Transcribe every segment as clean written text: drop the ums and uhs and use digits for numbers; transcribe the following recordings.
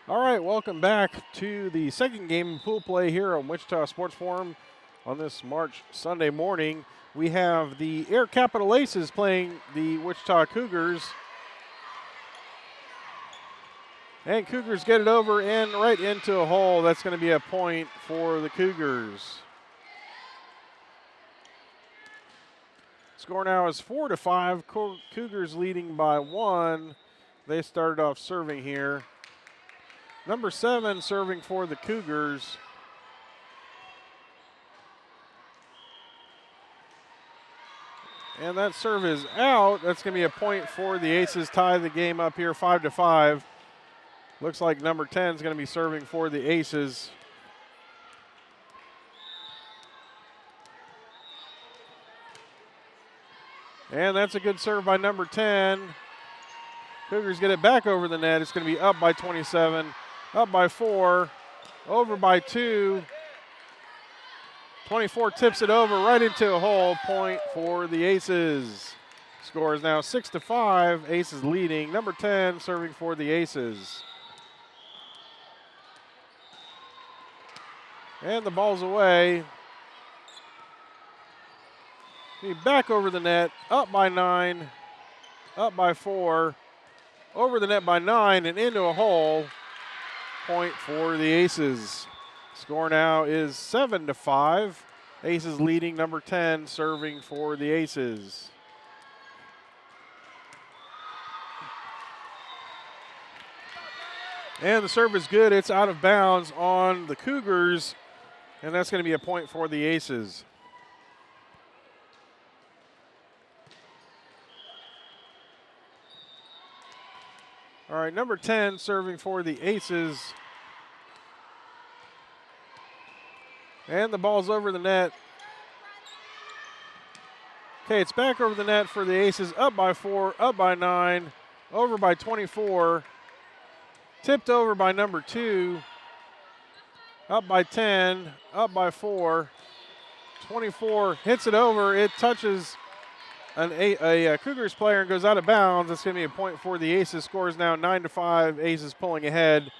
All right, welcome back to the second game of pool play here on Wichita Sports Forum on this March Sunday morning. We have the Air Capital Aces playing the Wichita Cougars. And Cougars get it over and right into a hole. That's going to be a point for the Cougars. Score now is 4-5. Cougars leading by 1. They started off serving here. Number 7 serving for the Cougars. And that serve is out. That's going to be a point for the Aces. Tie the game up here 5-5. Looks like number 10 is going to be serving for the Aces. And that's a good serve by number 10. Cougars get it back over the net. It's going to be up by 27, up by 4, over by 2. 24 tips it over right into a hole. Point for the Aces. Score is now 6-5. Aces leading. Number 10 serving for the Aces. And the ball's away. Back over the net. Up by 9. Up by 4. Over the net by 9 and into a hole. Point for the Aces. Score now is 7-5. Aces leading. Number 10 serving for the Aces. And the serve is good. It's out of bounds on the Cougars. And that's going to be a point for the Aces. All right, number 10 serving for the Aces. And the ball's over the net. Okay, it's back over the net for the Aces. Up by 4, up by 9, over by 24. Tipped over by number 2. Up by 10, up by 4. 24 hits it over. It touches a Cougars player and goes out of bounds. That's going to be a point for the Aces. Score is now 9-5. Aces pulling ahead.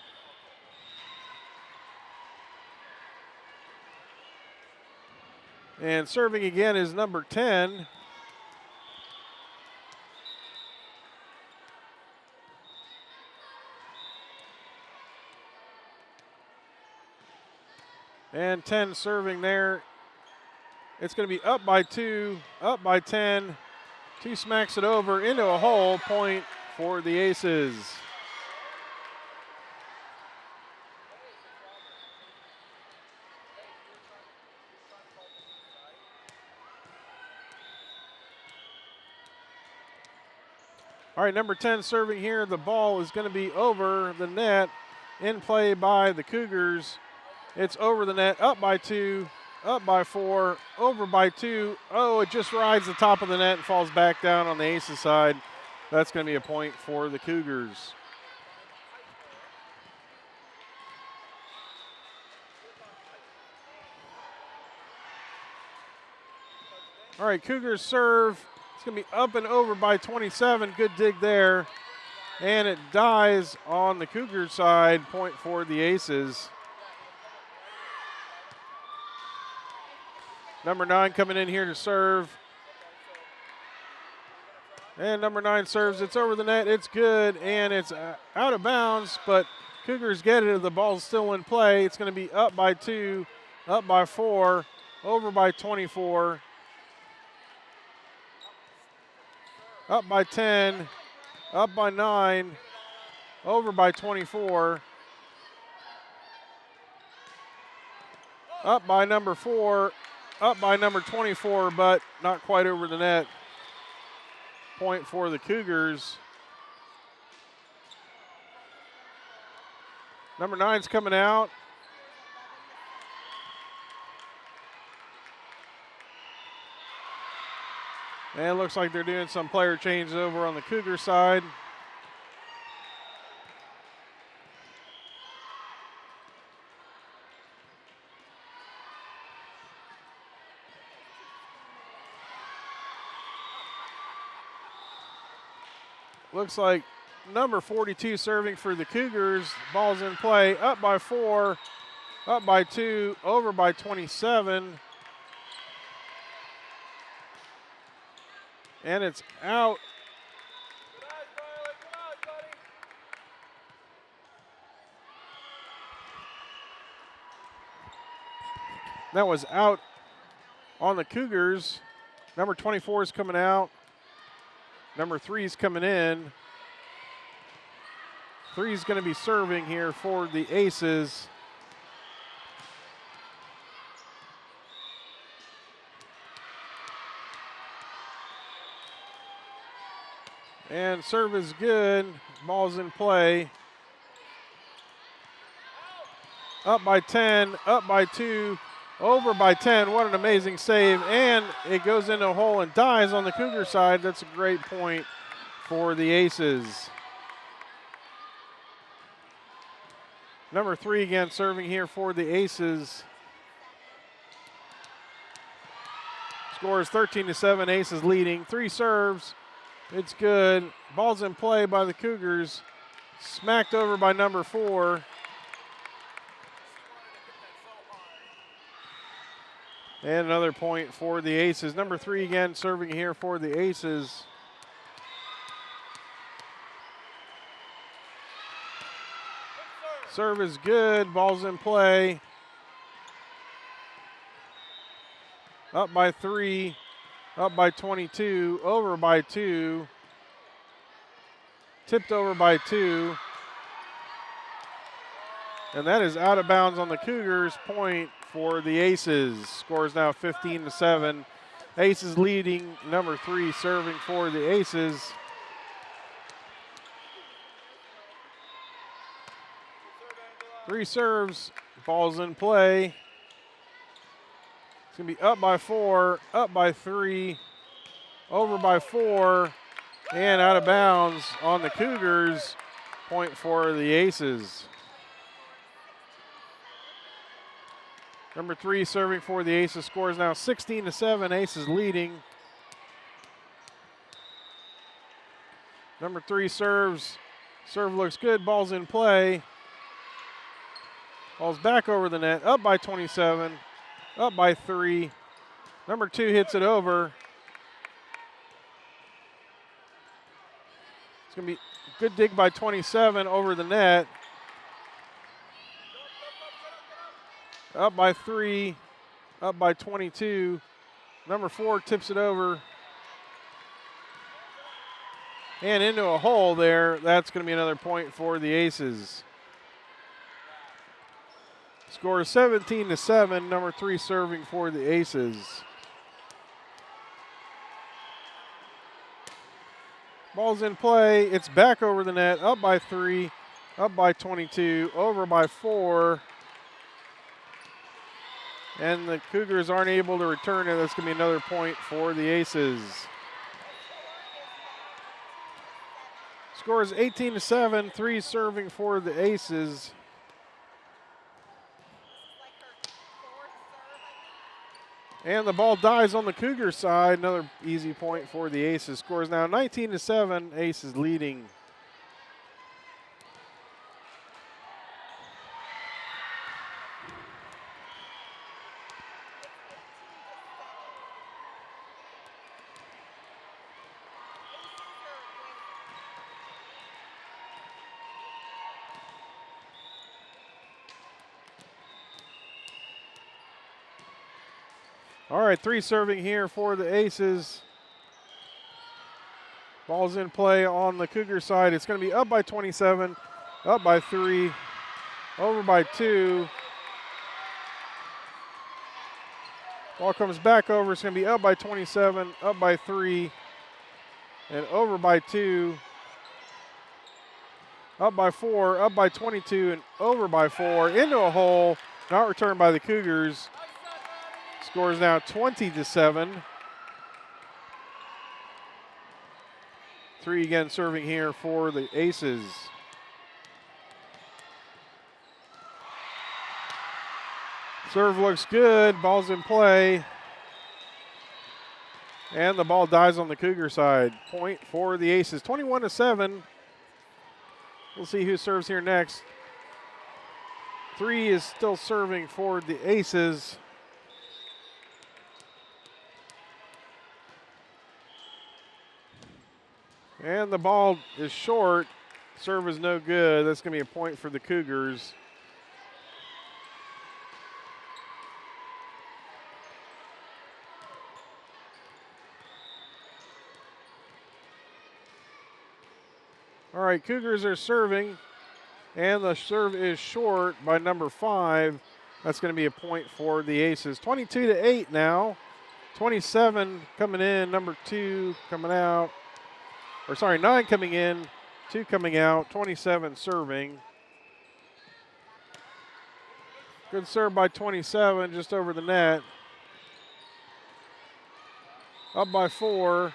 And serving again is number 10. And 10 serving there. It's going to be up by 2, up by 10. 2 smacks it over into a hole. Point for the Aces. All right, number 10 serving here. The ball is going to be over the net. In play by the Cougars. It's over the net, up by 2, up by 4, over by 2. Oh, it just rides the top of the net and falls back down on the Aces side. That's going to be a point for the Cougars. All right, Cougars serve. It's going to be up and over by 27. Good dig there. And it dies on the Cougars side. Point for the Aces. Number 9 coming in here to serve. And number 9 serves. It's over the net. It's good, and it's out of bounds, but Cougars get it. The ball's still in play. It's going to be up by 2, up by 4, over by 24, up by 10, up by 9, over by 24, up by number 4, up by number 24, but not quite over the net. Point for the Cougars. Number 9's coming out. And it looks like they're doing some player changes over on the Cougar side. Looks like number 42 serving for the Cougars. Ball's in play, up by 4, up by 2, over by 27. And it's out. That was out on the Cougars. Number 24 is coming out. Number 3 is coming in. 3 is going to be serving here for the Aces. And serve is good. Ball's in play. Up by 10, up by 2, over by 10. What an amazing save. And it goes into a hole and dies on the Cougar side. That's a great point for the Aces. Number 3 again serving here for the Aces. Score is 13-7. Aces leading. 3 serves. It's good. Ball's in play by the Cougars. Smacked over by number 4. And another point for the Aces. Number 3 again serving here for the Aces. Serve is good. Ball's in play. Up by 3. Up by 22, over by 2, tipped over by 2, and that is out of bounds on the Cougars. Point for the Aces. Score is now 15-7. Aces leading. Number 3 serving for the Aces. Three serves, ball's in play. It's going to be up by 4, up by 3, over by 4, and out of bounds on the Cougars. Point for the Aces. Number 3 serving for the Aces. Score is now 16-7. Aces leading. Number 3 serves. Serve looks good. Ball's in play. Ball's back over the net. Up by 27. Up by 3. Number 2 hits it over. It's going to be a good dig by 27 over the net. Up by 3. Up by 22. Number 4 tips it over. And into a hole there. That's going to be another point for the Aces. Score is 17-7. Number 3 serving for the Aces. Ball's in play. It's back over the net. Up by 3. Up by 22. Over by 4. And the Cougars aren't able to return it. That's going to be another point for the Aces. Score is 18-7. 3 serving for the Aces. And the ball dies on the Cougar side. Another easy point for the Aces. Score is now 19-7. Aces leading. All right, 3 serving here for the Aces. Ball's in play on the Cougar side. It's going to be up by 27, up by 3, over by 2. Ball comes back over. It's going to be up by 27, up by 3, and over by 2. Up by 4, up by 22, and over by 4. Into a hole, not returned by the Cougars. Score is now 20-7. 3 again serving here for the Aces. Serve looks good. Ball's in play. And the ball dies on the Cougar side. Point for the Aces. 21-7. We'll see who serves here next. 3 is still serving for the Aces. And the ball is short. Serve is no good. That's going to be a point for the Cougars. All right, Cougars are serving, and the serve is short by number 5. That's going to be a point for the Aces. 22-8 now. 27 coming in, number 2 coming out. Or sorry, 9 coming in, 2 coming out, 27 serving. Good serve by 27, just over the net. Up by 4.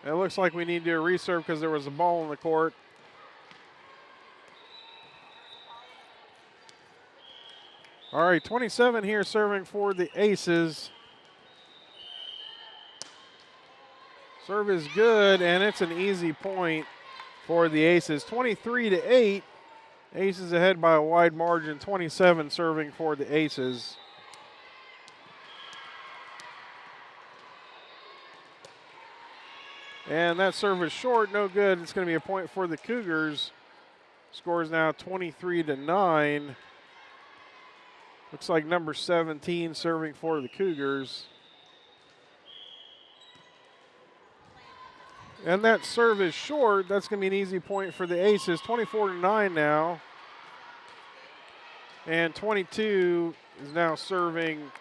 It looks like we need to do a reserve because there was a ball in the court. All right, 27 here serving for the Aces. Serve is good, and it's an easy point for the Aces. 23-8. Aces ahead by a wide margin. 27 serving for the Aces. And that serve is short, no good. It's going to be a point for the Cougars. Score is now 23-9. Looks like number 17 serving for the Cougars. And that serve is short. That's going to be an easy point for the Aces. 24-9 now. And 22 is now serving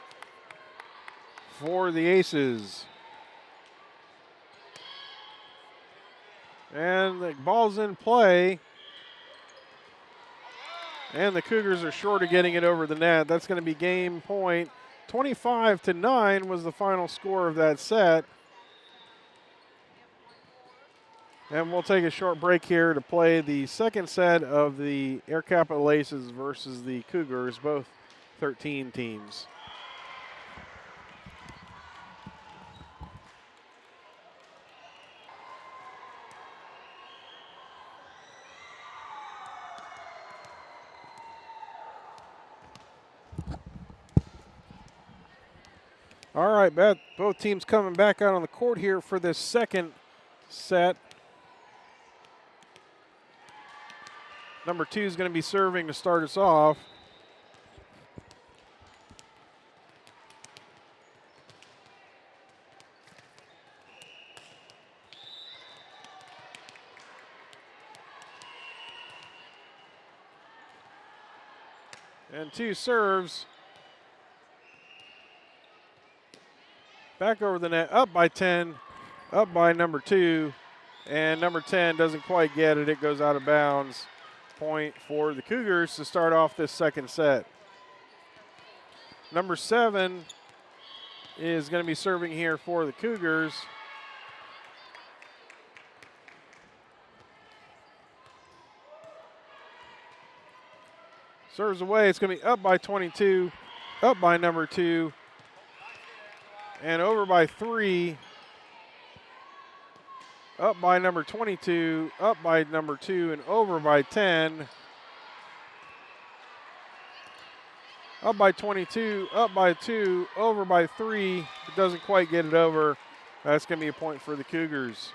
for the Aces. And the ball's in play. And the Cougars are short of getting it over the net. That's going to be game point. 25-9 was the final score of that set. And we'll take a short break here to play the second set of the Air Capital Aces versus the Cougars, both 13 teams. All right, Beth, both teams coming back out on the court here for this second set. Number 2 is going to be serving to start us off. And 2 serves. Back over the net, up by 10, up by number 2. And number 10 doesn't quite get it. It goes out of bounds. Point for the Cougars to start off this second set. Number 7 is going to be serving here for the Cougars. Serves away. It's going to be up by 22, up by number 2, and over by 3. Up by number 22, up by number 2, and over by 10. Up by 22, up by 2, over by 3. It doesn't quite get it over. That's going to be a point for the Cougars.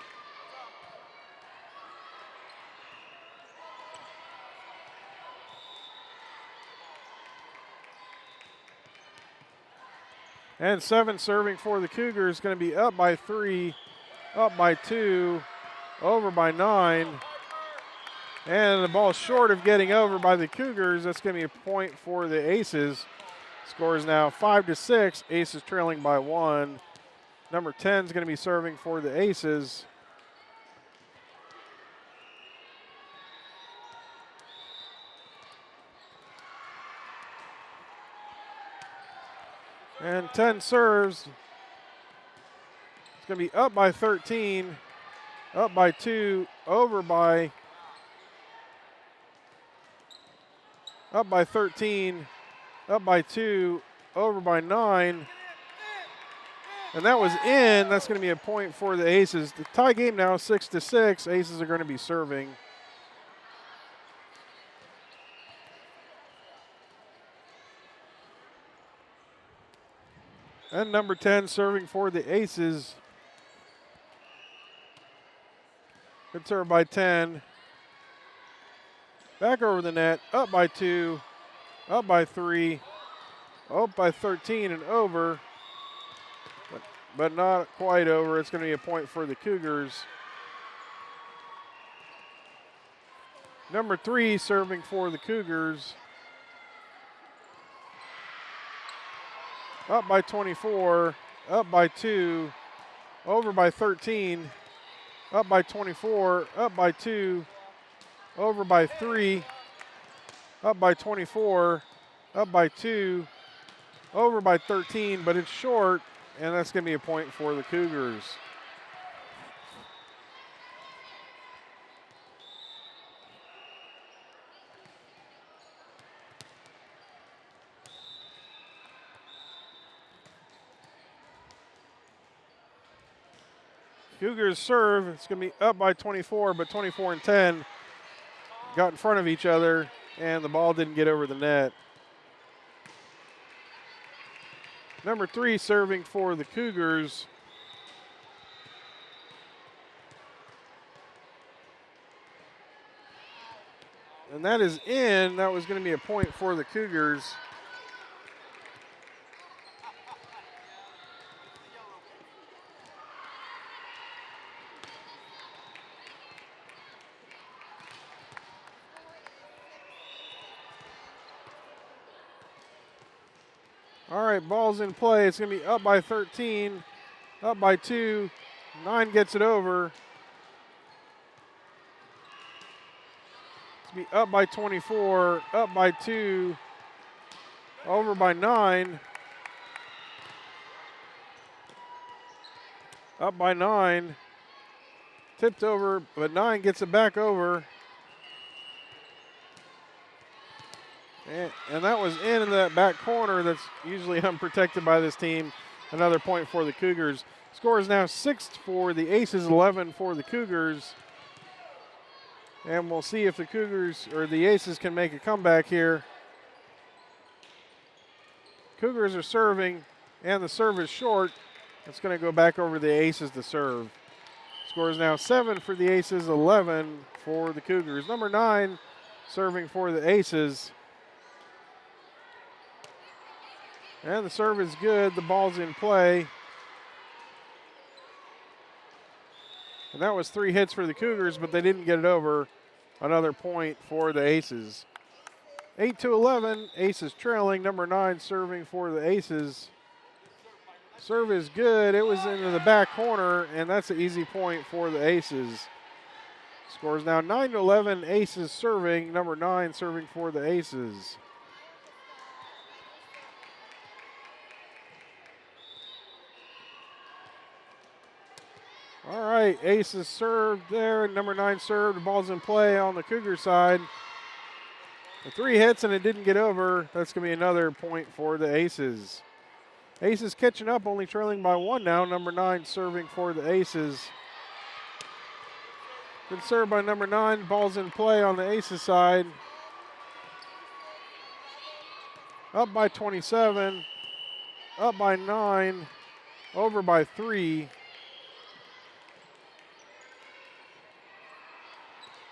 And 7 serving for the Cougars is going to be up by 3, up by 2, over by 9. And the ball short of getting over by the Cougars. That's going to be a point for the Aces. Score is now 5-6. Aces trailing by 1. Number 10 is going to be serving for the Aces. And 10 serves. It's going to be up by 13, up by 2, over by, up by 13, up by 2, over by 9. And that was in. That's going to be a point for the Aces. The tie game now 6-6. Aces are going to be serving. And number 10 serving for the Aces. Good serve by 10. Back over the net, up by 2, up by 3, up by 13 and over, but not quite over. It's going to be a point for the Cougars. Number 3 serving for the Cougars. Up by 24, up by 2, over by 13, up by 24, up by 2, over by 3, up by 24, up by 2, over by 13, but it's short, and that's going to be a point for the Cougars. Cougars serve. It's going to be up by 24, but 24 and 10 got in front of each other, and the ball didn't get over the net. Number 3 serving for the Cougars. And that is in. That was going to be a point for the Cougars. All right, ball's in play. It's going to be up by 13, up by 2. 9 gets it over. It's going to be up by 24, up by 2, over by 9. Up by 9. Tipped over, but 9 gets it back over. And that was in that back corner that's usually unprotected by this team. Another point for the Cougars. Score is now 6 for the Aces, 11 for the Cougars. And we'll see if the Cougars or the Aces can make a comeback here. Cougars are serving, and the serve is short. It's going to go back over the Aces to serve. Score is now 7 for the Aces, 11 for the Cougars. Number 9 serving for the Aces. And the serve is good. The ball's in play. And that was 3 hits for the Cougars, but they didn't get it over. Another point for the Aces. 8-11, Aces trailing. Number 9 serving for the Aces. Serve is good. It was into the back corner, and that's an easy point for the Aces. Score is now 9-11, Aces serving. Number 9 serving for the Aces. All right, Aces served there. Number 9 served. The ball's in play on the Cougar side. The 3 hits and it didn't get over. That's going to be another point for the Aces. Aces catching up, only trailing by 1 now. Number 9 serving for the Aces. Good serve by number 9. Ball's in play on the Aces side. Up by 27. Up by 9. Over by 3.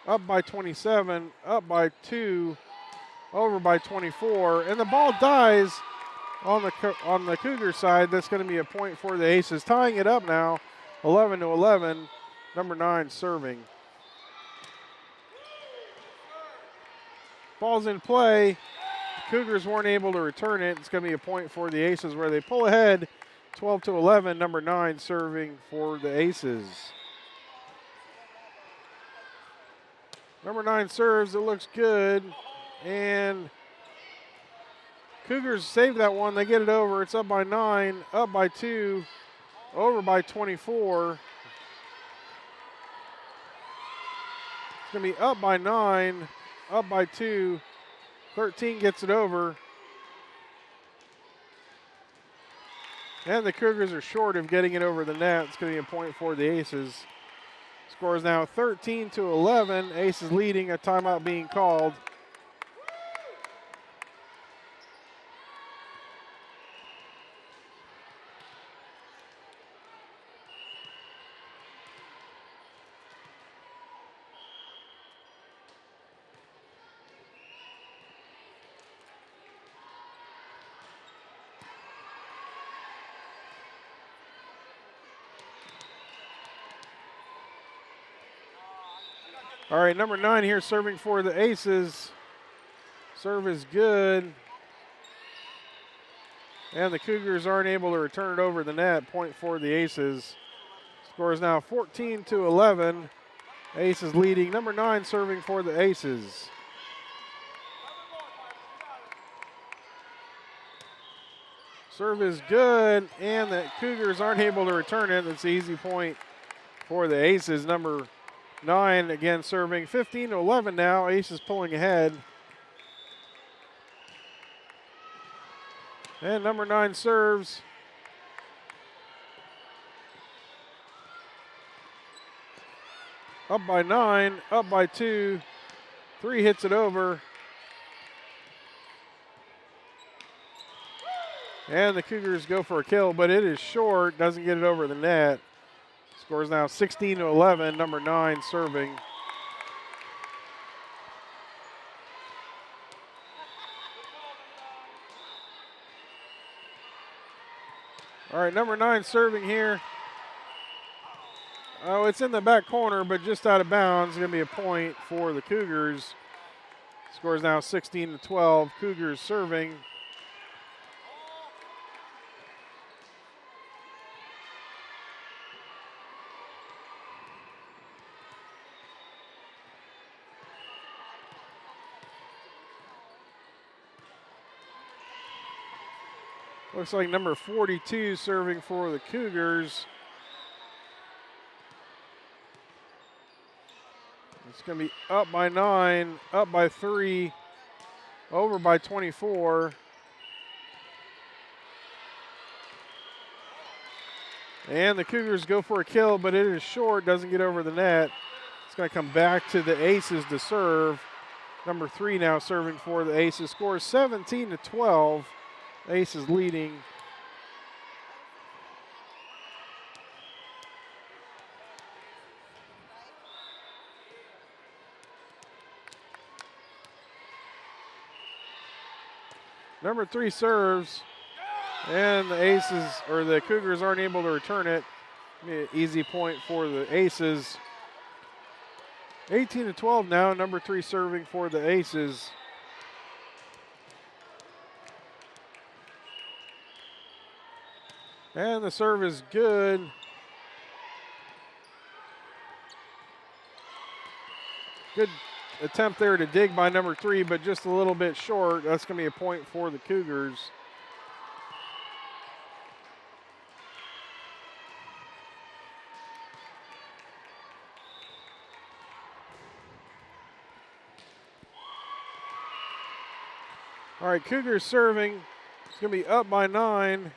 Up by 27, up by 2, over by 24, and the ball dies on the Cougar side. That's going to be a point for the Aces, tying it up now, 11-11. Number 9 serving. Ball's in play. The Cougars weren't able to return it. It's going to be a point for the Aces where they pull ahead, 12-11. Number 9 serving for the Aces. Number 9 serves, it looks good, and Cougars save that one. They get it over. It's up by 9, up by 2, over by 24. It's going to be up by 9, up by 2, 13 gets it over. And the Cougars are short of getting it over the net. It's going to be a point for the Aces. Score is now 13-11. Aces leading, a timeout being called. All right, number 9 here serving for the Aces. Serve is good. And the Cougars aren't able to return it over the net. Point for the Aces. Score is now 14-11. Aces leading. Number 9 serving for the Aces. Serve is good, and the Cougars aren't able to return it. It's an easy point for the Aces. Number 9 again serving. 15-11 now. Aces pulling ahead. And number 9 serves. Up by 9, up by 2. 3 hits it over. And the Cougars go for a kill, but it is short. Doesn't get it over the net. Score is now 16-11. Number 9 serving. All right, number 9 serving here. Oh, it's in the back corner, but just out of bounds. It's going to be a point for the Cougars. Score is now 16-12. Cougars serving. Looks like number 42 serving for the Cougars. It's going to be up by 9, up by 3, over by 24. And the Cougars go for a kill, but it is short, doesn't get over the net. It's going to come back to the Aces to serve. Number 3 now serving for the Aces. Scores 17-12. Aces leading. Number 3 serves, and the Aces, or the Cougars aren't able to return it. Easy point for the Aces. 18-12 now, number 3 serving for the Aces. And the serve is good. Good attempt there to dig by number 3, but just a little bit short. That's going to be a point for the Cougars. All right, Cougars serving. It's going to be up by 9.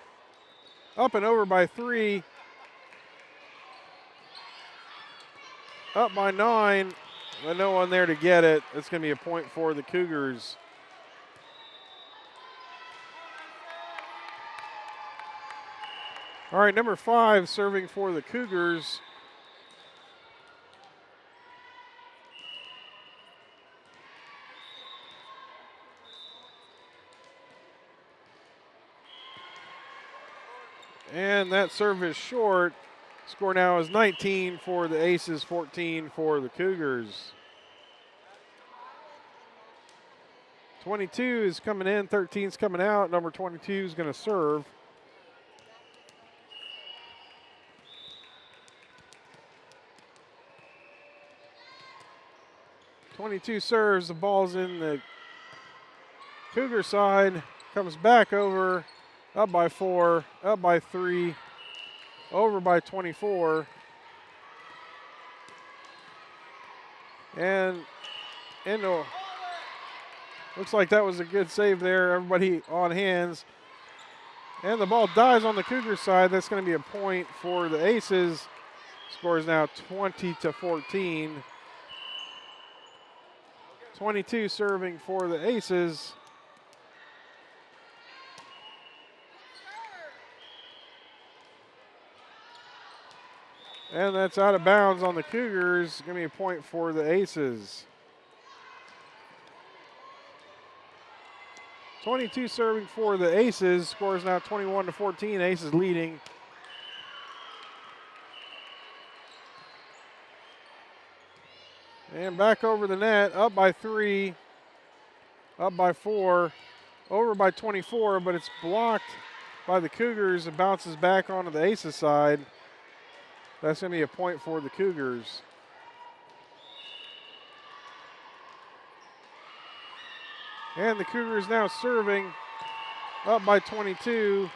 Up and over by 3. Up by 9. But no one there to get it. It's going to be a point for the Cougars. All right, number 5 serving for the Cougars. And that serve is short. Score now is 19 for the Aces, 14 for the Cougars. 22 is coming in, 13 is coming out. Number 22 is going to serve. .22 serves, the ball's in the Cougar side, comes back over, up by 4, up by 3, over by 24. And into, looks like that was a good save there. Everybody on hands. And the ball dies on the Cougars side. That's going to be a point for the Aces. Score is now 20-14. 22 serving for the Aces. And that's out of bounds on the Cougars. Going to be a point for the Aces. 22 serving for the Aces. Score is now 21-14. Aces leading. And back over the net, up by 3, up by 4, over by 24, but it's blocked by the Cougars. It bounces back onto the Aces side. That's going to be a point for the Cougars. And the Cougars now serving, up by 22,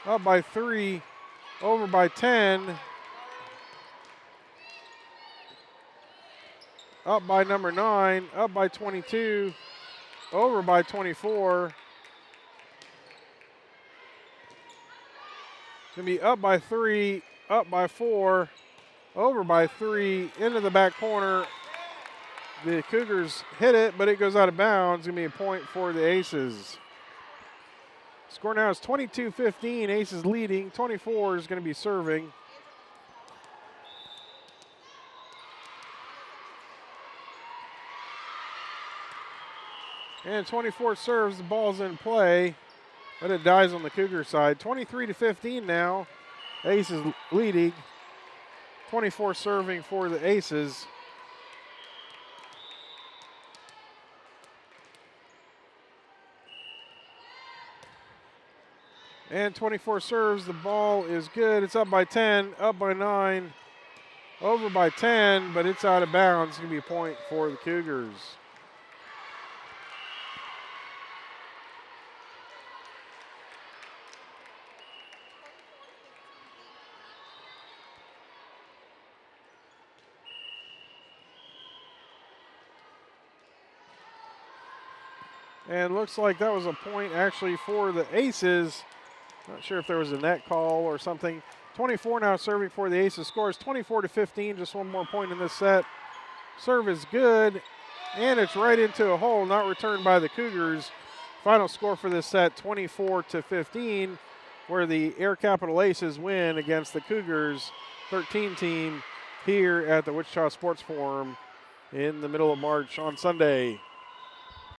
up by 3, over by 10, up by number 9, up by 22, over by 24. Going to be up by 3, up by 4, over by 3, into the back corner. The Cougars hit it, but it goes out of bounds. Going to be a point for the Aces. Score now is 22-15. Aces leading. 24 is going to be serving. And 24 serves. The ball's in play, but it dies on the Cougar side. 23-15 now. Aces leading. 24 serving for the Aces. And 24 serves. The ball is good. It's up by 10, up by 9, over by 10, but it's out of bounds. It's going to be a point for the Cougars. And looks like that was a point actually for the Aces. Not sure if there was a net call or something. 24 now serving for the Aces. Score is 24-15. Just one more point in this set. Serve is good, and it's right into a hole, not returned by the Cougars. Final score for this set, 24-15, where the Air Capital Aces win against the Cougars 13 team here at the Wichita Sports Forum in the middle of March on Sunday.